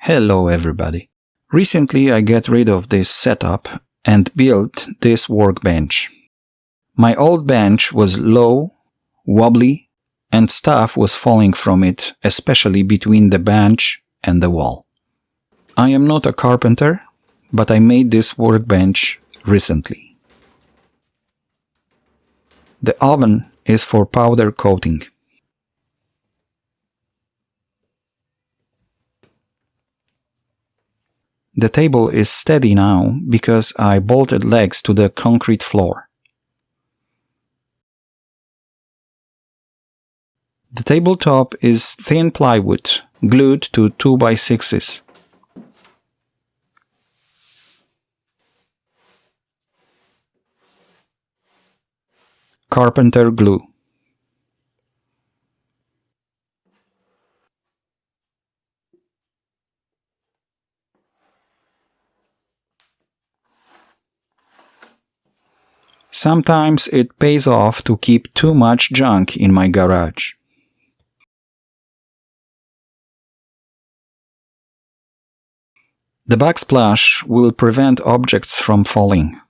Hello everybody. Recently I get rid of this setup and built this workbench. My old bench was low, wobbly, and stuff was falling from it, especially between the bench and the wall. I am not a carpenter, but I made this workbench recently. The oven is for powder coating. The table is steady now because I bolted legs to the concrete floor. The tabletop is thin plywood glued to 2x6s. Carpenter glue. Sometimes it pays off to keep too much junk in my garage. The backsplash will prevent objects from falling.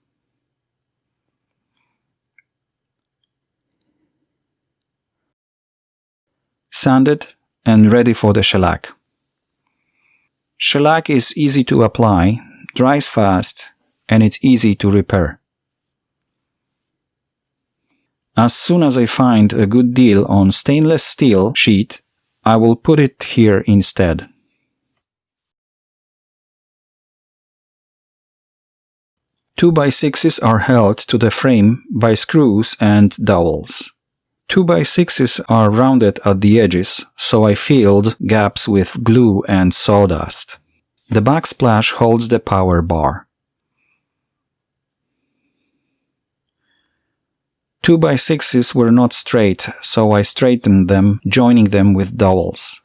Sanded and ready for the shellac. Shellac is easy to apply, dries fast, and it's easy to repair. As soon as I find a good deal on stainless steel sheet, I will put it here instead. Two by sixes are held to the frame by screws and dowels. 2x6s are rounded at the edges, so I filled gaps with glue and sawdust. The backsplash holds the power bar. 2x6s were not straight, so I straightened them, joining them with dowels.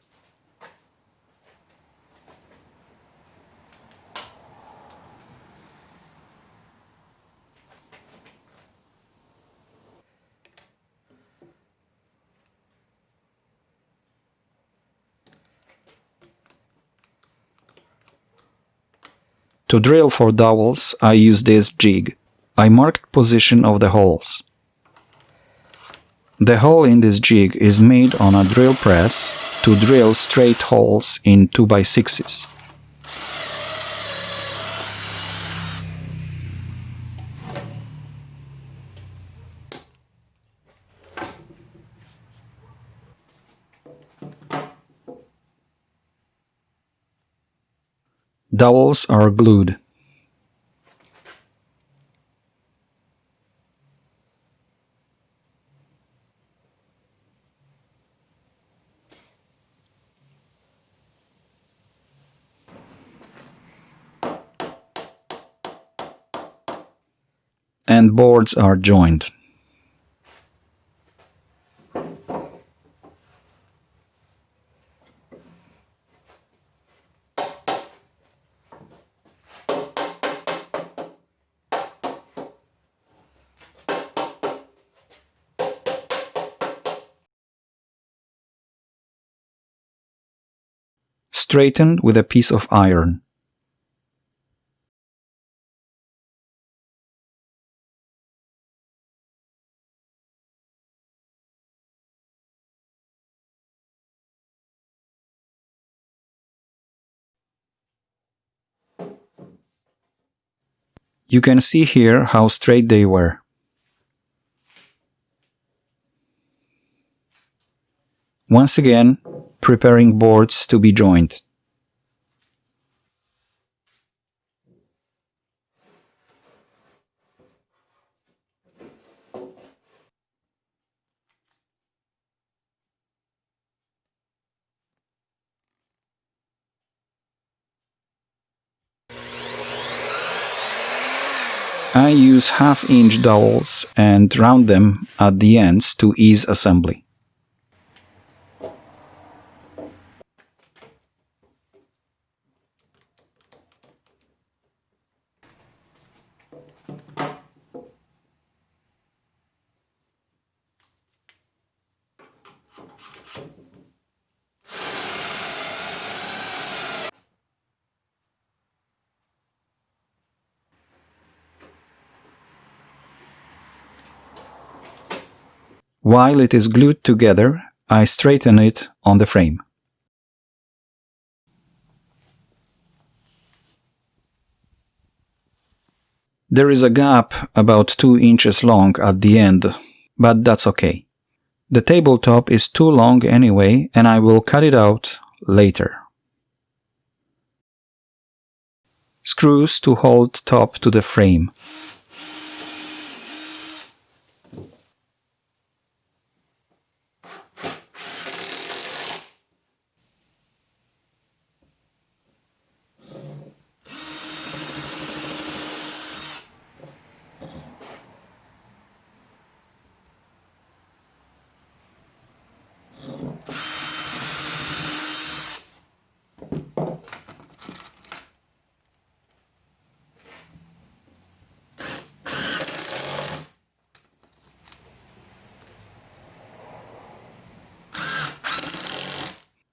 To drill for dowels, I use this jig. I marked position of the holes. The hole in this jig is made on a drill press to drill straight holes in 2x6s. Dowels are glued. And boards are joined. Straightened with a piece of iron. You can see here how straight they were. Once again, preparing boards to be joined. I use half-inch dowels and round them at the ends to ease assembly. While it is glued together, I straighten it on the frame. There is a gap about 2 inches long at the end, but that's okay. The tabletop is too long anyway, and I will cut it out later. Screws to hold top to the frame.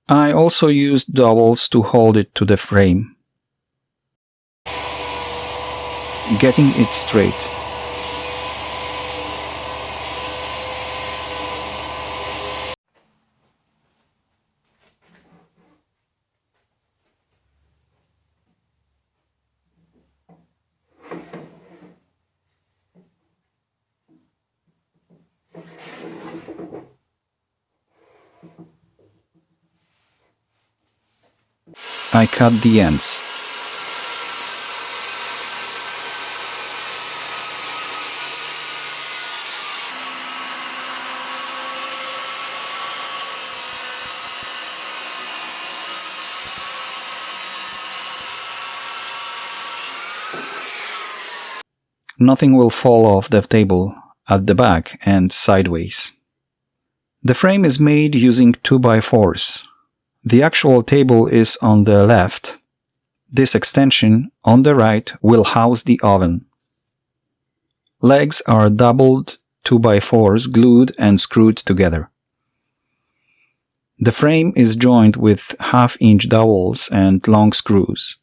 I also used dowels to hold it to the frame. Getting it straight. I cut the ends. Nothing will fall off the table at the back and sideways. The frame is made using 2x4s. The actual table is on the left. This extension on the right will house the oven. Legs are doubled 2x4s glued and screwed together. The frame is joined with half-inch dowels and long screws.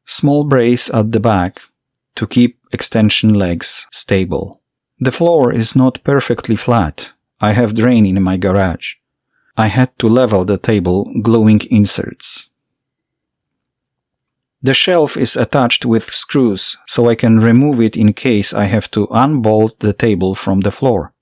Small brace at the back to keep extension legs stable. The floor is not perfectly flat. I have drain in my garage. I had to level the table gluing inserts. The shelf is attached with screws, so I can remove it in case I have to unbolt the table from the floor.